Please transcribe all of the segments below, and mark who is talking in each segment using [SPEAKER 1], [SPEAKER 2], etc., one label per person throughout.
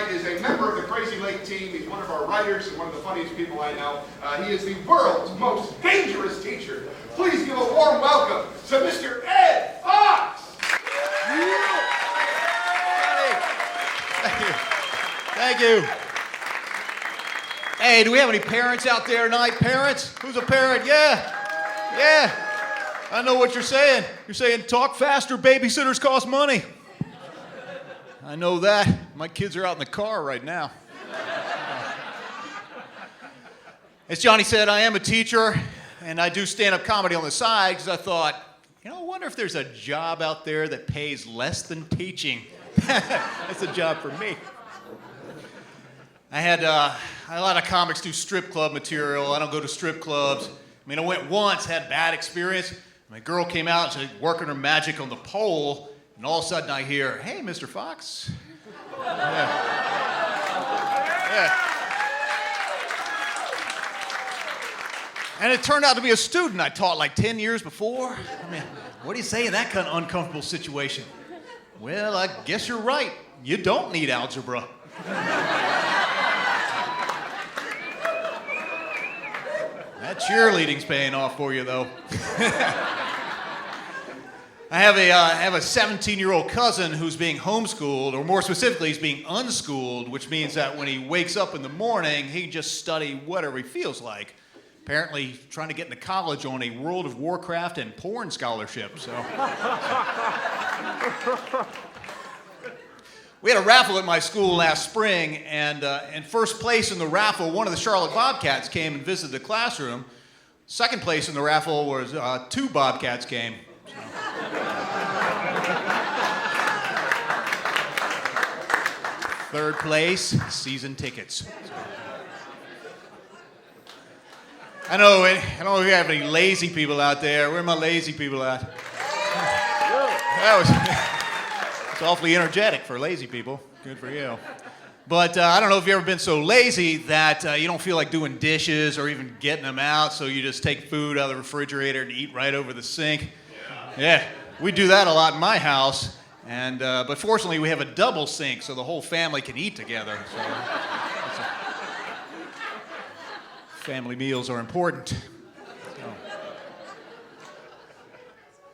[SPEAKER 1] tonight is a member of the Crazy Lake team. He's one of our writers and one of the funniest people I know. He is the world's most dangerous teacher. Please give a warm welcome to Mr. Ed Fox.
[SPEAKER 2] Thank you. Hey, do we have any parents out there tonight? Parents? Who's a parent? Yeah. I know what you're saying. You're saying talk faster, babysitters cost money. I know that. My kids are out in the car right now. As Johnny said, I am a teacher, and I do stand-up comedy on the side because I thought, I wonder if there's a job out there that pays less than teaching. That's a job for me. I had a lot of comics do strip club material. I don't go to strip clubs. I went once, had a bad experience. My girl came out and she's working her magic on the pole, and all of a sudden I hear, "Hey, Mr. Fox." Yeah. And it turned out to be a student I taught like 10 years before. What do you say in that kind of uncomfortable situation? Well, I guess you're right. You don't need algebra. That cheerleading's paying off for you, though. I have a 17-year-old cousin who's being homeschooled, or more specifically, he's being unschooled, which means that when he wakes up in the morning, he can just study whatever he feels like. Apparently, he's trying to get into college on a World of Warcraft and porn scholarship, so. We had a raffle at my school last spring, and in first place in the raffle, one of the Charlotte Bobcats came and visited the classroom. Second place in the raffle was 2 Bobcats came. So. Third place, season tickets. So. I don't know if you have any lazy people out there. Where are my lazy people at? It's awfully energetic for lazy people. Good for you. But I don't know if you've ever been so lazy that you don't feel like doing dishes or even getting them out, so you just take food out of the refrigerator and eat right over the sink. Yeah, we do that a lot in my house. But fortunately, we have a double sink, so the whole family can eat together. So, family meals are important. So.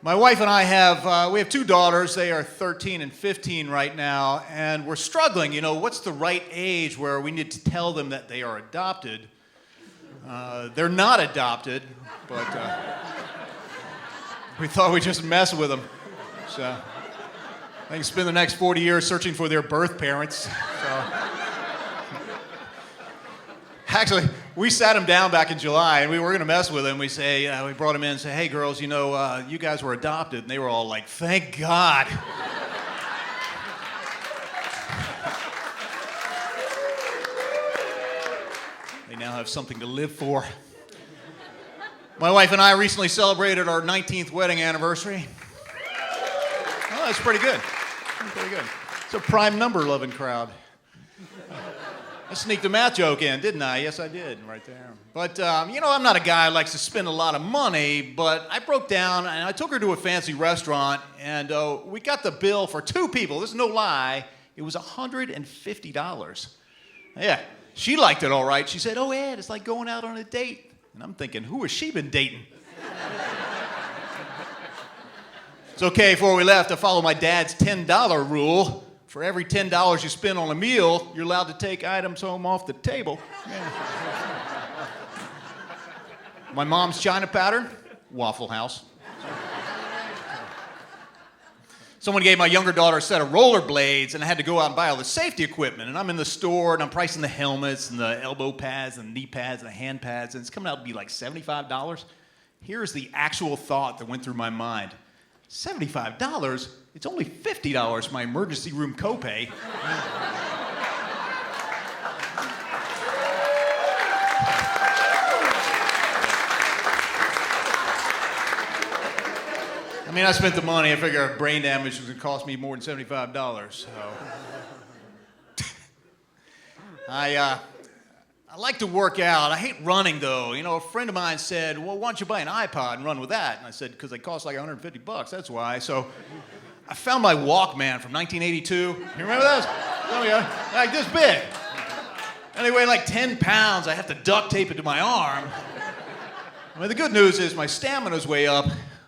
[SPEAKER 2] My wife and I have 2 daughters. They are 13 and 15 right now, and we're struggling. What's the right age where we need to tell them that they are adopted? They're not adopted, but we thought we'd just mess with them. So they can spend the next 40 years searching for their birth parents. So. Actually, we sat them down back in July, and we were going to mess with them. We brought them in and said, "Hey, girls, you guys were adopted." And they were all like, "Thank God." They now have something to live for. My wife and I recently celebrated our 19th wedding anniversary. Oh, that's pretty good. Pretty good. It's a prime number-loving crowd. I sneaked a math joke in, didn't I? Yes, I did, right there. But, I'm not a guy who likes to spend a lot of money, but I broke down and I took her to a fancy restaurant, and we got the bill for 2 people. This is no lie. It was $150. Yeah, she liked it all right. She said, "Oh, Ed, it's like going out on a date." And I'm thinking, who has she been dating? It's okay, before we left, I followed my dad's $10 rule. For every $10 you spend on a meal, you're allowed to take items home off the table. Yeah. My mom's china pattern, Waffle House. Someone gave my younger daughter a set of rollerblades, and I had to go out and buy all the safety equipment. And I'm in the store, and I'm pricing the helmets and the elbow pads and knee pads and the hand pads, and it's coming out to be like $75. Here's the actual thought that went through my mind. $75? It's only $50 my emergency room copay. I spent the money. I figured brain damage was going to cost me more than $75. So. I like to work out. I hate running, though. A friend of mine said, "Well, why don't you buy an iPod and run with that?" And I said, "Because they cost like $150, that's why." So I found my Walkman from 1982. You remember those? Like this big. And they weigh like 10 pounds. I have to duct tape it to my arm. Well, the good news is my stamina's way up.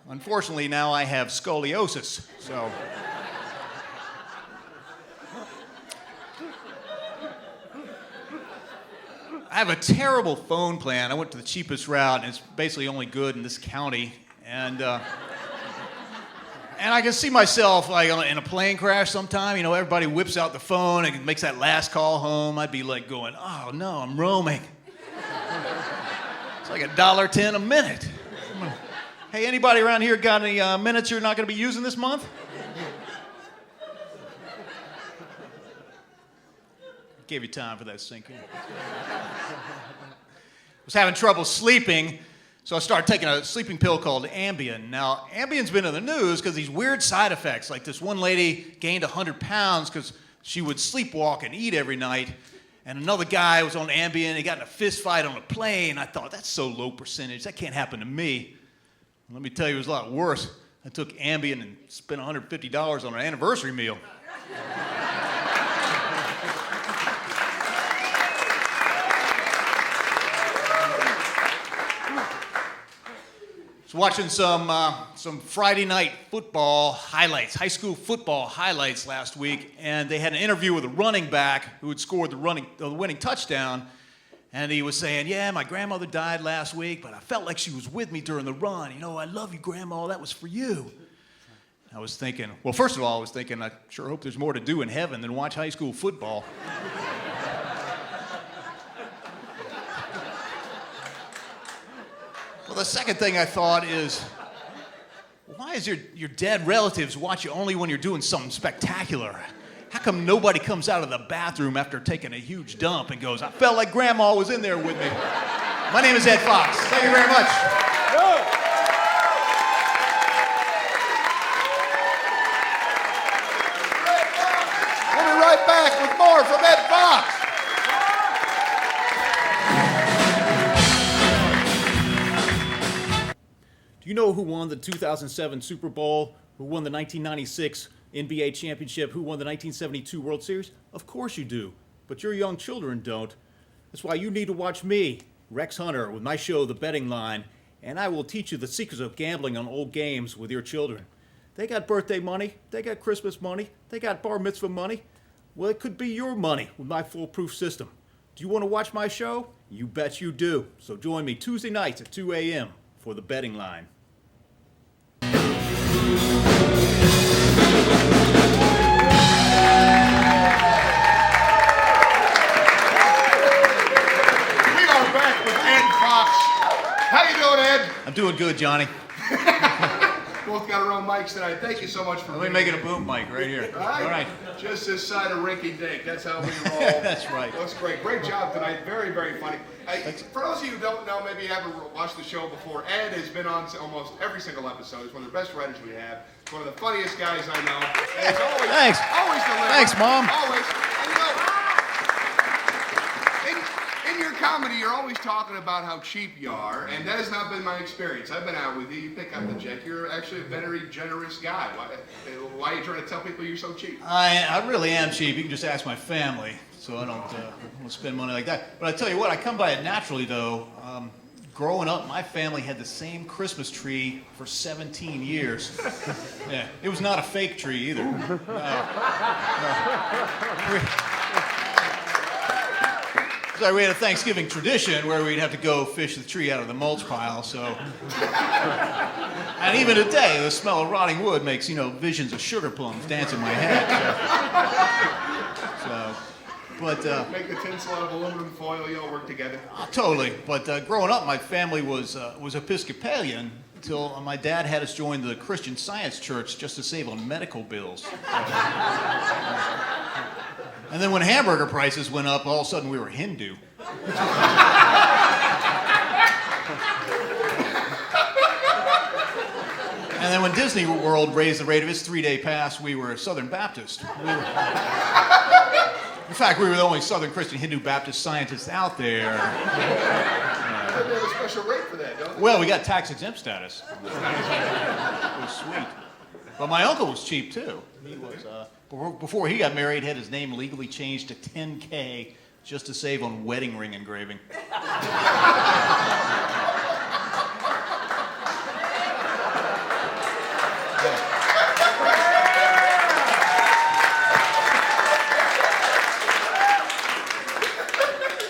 [SPEAKER 2] Unfortunately, now I have scoliosis, so. I have a terrible phone plan. I went to the cheapest route, and it's basically only good in this county. And I can see myself like in a plane crash sometime. You know, everybody whips out the phone and makes that last call home. I'd be like going, oh no, I'm roaming. It's like $1.10 a minute. Hey, anybody around here got any minutes you're not going to be using this month? Gave you time for that to sink in. Was having trouble sleeping, so I started taking a sleeping pill called Ambien. Now, Ambien's been in the news because these weird side effects, like this one lady gained 100 pounds because she would sleepwalk and eat every night, and another guy was on Ambien, he got in a fist fight on a plane. I thought, that's so low percentage, that can't happen to me. Let me tell you, it was a lot worse. I took Ambien and spent $150 on an anniversary meal. I was watching some Friday night football highlights, high school football highlights last week, and they had an interview with a running back who had scored the winning touchdown, and he was saying, yeah, my grandmother died last week, but I felt like she was with me during the run. You know, I love you, Grandma, that was for you. I was thinking, well, first of all, I was thinking, I sure hope there's more to do in heaven than watch high school football. Well, the second thing I thought is, why is your dead relatives watch you only when you're doing something spectacular? How come nobody comes out of the bathroom after taking a huge dump and goes, I felt like Grandma was in there with me? My name is Ed Fox. Thank you very much.
[SPEAKER 1] We'll be right back with more from Ed Fox.
[SPEAKER 2] Do you know who won the 2007 Super Bowl, who won the 1996 NBA championship, who won the 1972 World Series? Of course you do, but your young children don't. That's why you need to watch me, Rex Hunter, with my show, The Betting Line, and I will teach you the secrets of gambling on old games with your children. They got birthday money, they got Christmas money, they got bar mitzvah money. Well, it could be your money with my foolproof system. Do you want to watch my show? You bet you do. So join me Tuesday nights at 2 a.m. for The Betting Line.
[SPEAKER 1] How you doing, Ed?
[SPEAKER 2] I'm doing good, Johnny.
[SPEAKER 1] Both got our own mics tonight. Thank you so much for
[SPEAKER 2] Let me make it a boom mic right here.
[SPEAKER 1] All right.
[SPEAKER 2] All right.
[SPEAKER 1] Just this side of Rinky Dink. That's how we roll.
[SPEAKER 2] That's right.
[SPEAKER 1] Looks great. Great job tonight. Very, very funny. For those of you who don't know, maybe you haven't watched the show before, Ed has been on almost every single episode. He's one of the best writers we have. He's one of the funniest guys I know. And it's always,
[SPEAKER 2] Thanks.
[SPEAKER 1] Always delivering.
[SPEAKER 2] Thanks, Mom.
[SPEAKER 1] Always. And you know, in your comedy, you're always talking about how cheap you are, and that has not been my experience. I've been out with you. You pick up the check. You're actually a very generous guy. Why are you trying to tell people you're so cheap?
[SPEAKER 2] I really am cheap. You can just ask my family, so I don't spend money like that. But I tell you what, I come by it naturally, though. Growing up, my family had the same Christmas tree for 17 years. Yeah, it was not a fake tree either. So we had a Thanksgiving tradition where we'd have to go fish the tree out of the mulch pile. So, and even today, the smell of rotting wood makes visions of sugar plums dance in my head. But
[SPEAKER 1] make the tinsel out of aluminum foil. You all work together.
[SPEAKER 2] Totally. But growing up, my family was Episcopalian until my dad had us join the Christian Science Church just to save on medical bills. And then when hamburger prices went up, all of a sudden we were Hindu. And then when Disney World raised the rate of its 3-day pass, we were Southern Baptist. In fact, we were the only Southern Christian Hindu Baptist scientists out there.
[SPEAKER 1] They have a special rate for that, don't they?
[SPEAKER 2] Well, we got tax exempt status. It was sweet. But my uncle was cheap too. He was before he got married, had his name legally changed to 10K just to save on wedding ring engraving.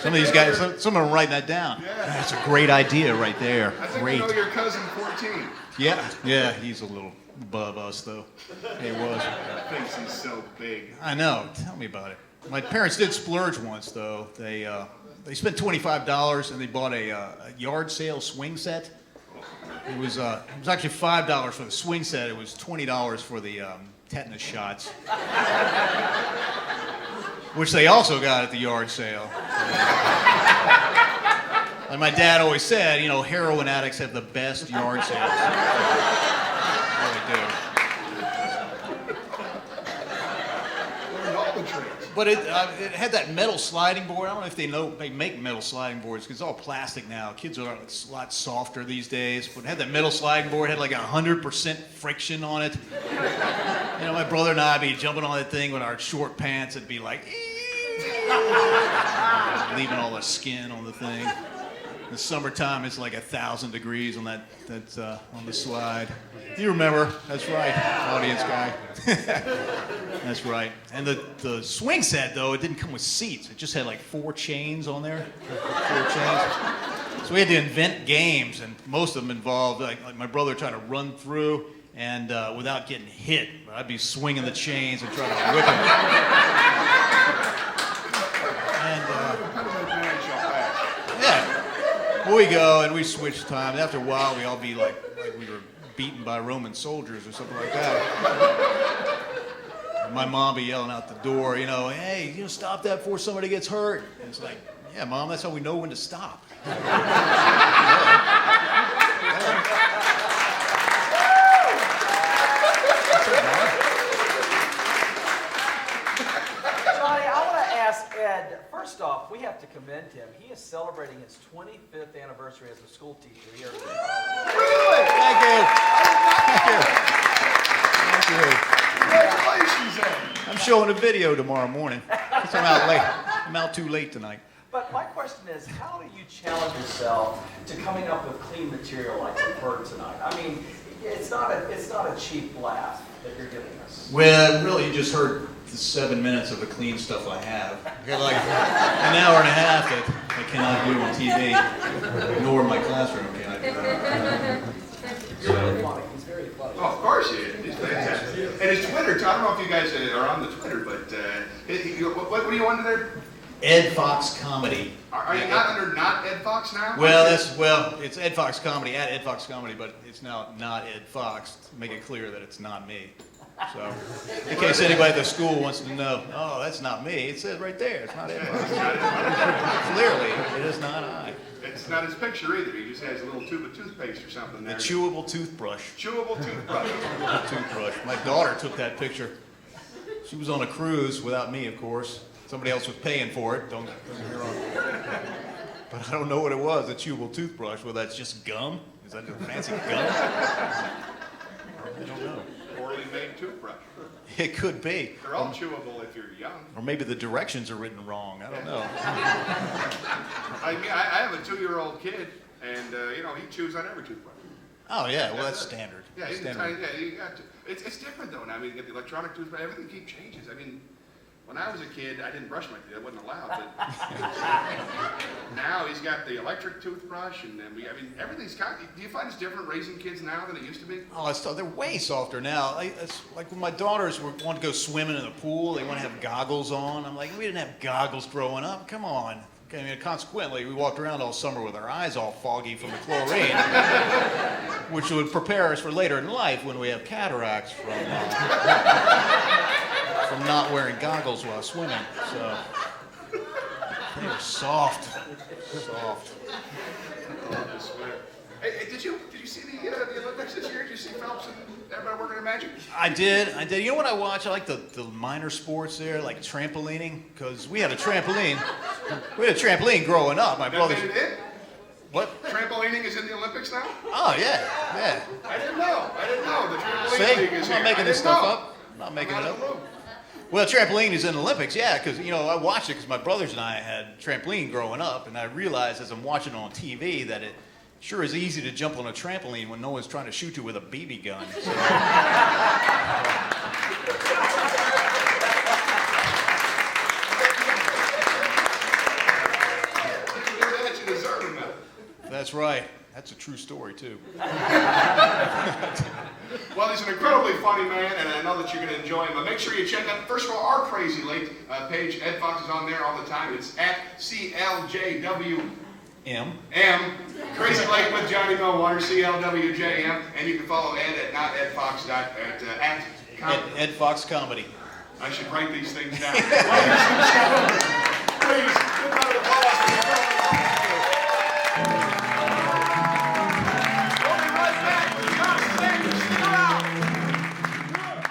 [SPEAKER 2] Some of these guys, some of them writing that down.
[SPEAKER 1] Yeah.
[SPEAKER 2] That's a great idea right there.
[SPEAKER 1] I think
[SPEAKER 2] Great.
[SPEAKER 1] I know your cousin 14.
[SPEAKER 2] Yeah, he's a little above us though. He was.
[SPEAKER 1] That face is so big.
[SPEAKER 2] I know. Tell me about it. My parents did splurge once though. They spent $25 and they bought a yard sale swing set. It was actually $5 for the swing set. It was $20 for the tetanus shots, which they also got at the yard sale. Like my dad always said, heroin addicts have the best yard sales. They really do.
[SPEAKER 1] Learned all the tricks.
[SPEAKER 2] But it had that metal sliding board. I don't know if they make metal sliding boards because it's all plastic now. Kids are a lot softer these days. But it had that metal sliding board. It had like 100% friction on it. My brother and I would be jumping on that thing with our short pants. It'd be like, leaving all the skin on the thing. In the summertime, it's like 1,000 degrees on that on the slide. You remember? That's right, audience guy. That's right. And the swing set though, it didn't come with seats. It just had like 4 chains on there. 4 chains. So we had to invent games, and most of them involved like my brother trying to run through and without getting hit. But I'd be swinging the chains and trying to whip him. And yeah. We go and we switch times. After a while, we all be like we were beaten by Roman soldiers or something like that. And my mom be yelling out the door, hey, stop that before somebody gets hurt. And it's like, yeah, Mom, that's how we know when to stop.
[SPEAKER 3] Ed, first off, we have to commend him. He is celebrating his 25th anniversary as a school teacher here.
[SPEAKER 1] Really?
[SPEAKER 2] Thank you.
[SPEAKER 1] Congratulations, Ed.
[SPEAKER 2] I'm showing a video tomorrow morning. I'm out late. I'm out too late tonight.
[SPEAKER 3] But my question is, how do you challenge yourself to coming up with clean material like we've heard tonight? I mean, it's not a cheap laugh that you're giving us.
[SPEAKER 2] Well, really, you just heard the 7 minutes of the clean stuff I have. I got like an hour and a half that I cannot do on TV, nor in my classroom can I do that.
[SPEAKER 3] You're very funny. He's very funny.
[SPEAKER 1] Oh, of course he is. He's fantastic. And his Twitter, I don't know if you guys are on the Twitter, but what are you under there?
[SPEAKER 2] Ed Fox Comedy.
[SPEAKER 1] Are you not under not Ed Fox now?
[SPEAKER 2] Well, it's Ed Fox Comedy at Ed Fox Comedy, but it's now not Ed Fox. To make it clear that it's not me. So, in case anybody at the school wants to know, oh, that's not me. It says right there, it's not Ed Fox. Clearly, it is not I.
[SPEAKER 1] It's not his picture either. He just has a little tube of toothpaste or something
[SPEAKER 2] The
[SPEAKER 1] there.
[SPEAKER 2] chewable toothbrush.
[SPEAKER 1] Chewable toothbrush.
[SPEAKER 2] Toothbrush. My daughter took that picture. She was on a cruise without me, of course. Somebody else was paying for it. Don't get me wrong. But I don't know what it was. A chewable toothbrush. Well, that's just gum. Is that just fancy gum? I don't know.
[SPEAKER 1] Poorly made toothbrush.
[SPEAKER 2] It could be.
[SPEAKER 1] They're all chewable if you're young.
[SPEAKER 2] Or maybe the directions are written wrong. I don't know.
[SPEAKER 1] I mean, I have a 2-year-old kid, and he chews on every toothbrush.
[SPEAKER 2] Oh yeah, well that's standard.
[SPEAKER 1] Yeah, he's
[SPEAKER 2] Standard.
[SPEAKER 1] tiny. Yeah, you got to. It's different though now. I mean, you get the electronic toothbrush. Everything keeps changes. I mean, when I was a kid, I didn't brush my teeth. I wasn't allowed. But now he's got the electric toothbrush, and then everything's kind of. Do you find it's different raising kids now than it used to be?
[SPEAKER 2] Oh, they're way softer now. It's like when my daughters want to go swimming in the pool, they want to have goggles on. I'm like, we didn't have goggles growing up. Come on. I mean, consequently, we walked around all summer with our eyes all foggy from the chlorine, which would prepare us for later in life when we have cataracts from not wearing goggles while swimming. So they were soft.
[SPEAKER 1] Hey, did you see the Olympics this year? Did you see Phelps and everybody working their magic?
[SPEAKER 2] I did. You know what I watch? I like the minor sports there, like trampolining, because we had a trampoline. We had a trampoline growing up. My brother. What?
[SPEAKER 1] Trampolining is in the Olympics now?
[SPEAKER 2] Oh, yeah, yeah.
[SPEAKER 1] I didn't know. The trampoline
[SPEAKER 2] See,
[SPEAKER 1] league is
[SPEAKER 2] I'm
[SPEAKER 1] here.
[SPEAKER 2] not making
[SPEAKER 1] I
[SPEAKER 2] this
[SPEAKER 1] didn't
[SPEAKER 2] stuff
[SPEAKER 1] know.
[SPEAKER 2] up. I'm not making
[SPEAKER 1] I'm
[SPEAKER 2] it
[SPEAKER 1] out of the
[SPEAKER 2] up.
[SPEAKER 1] loop.
[SPEAKER 2] Well, trampoline is in the Olympics, yeah, because, I watched it because my brothers and I had trampoline growing up, and I realized as I'm watching it on TV that it sure is easy to jump on a trampoline when no one's trying to shoot you with a BB gun. So,
[SPEAKER 1] If you do that, you deserve a medal.
[SPEAKER 2] that's right. That's a true story, too.
[SPEAKER 1] Well, he's an incredibly funny man, and I know that you're going to enjoy him. But make sure you check out, first of all, our Crazy Late page. Ed Fox is on there all the time. It's at CLJWM. Crazy Late with Johnny Millwater, CLWJM. And you can follow Ed at not Ed Fox at
[SPEAKER 2] Ed Fox Comedy.
[SPEAKER 1] I should write these things down.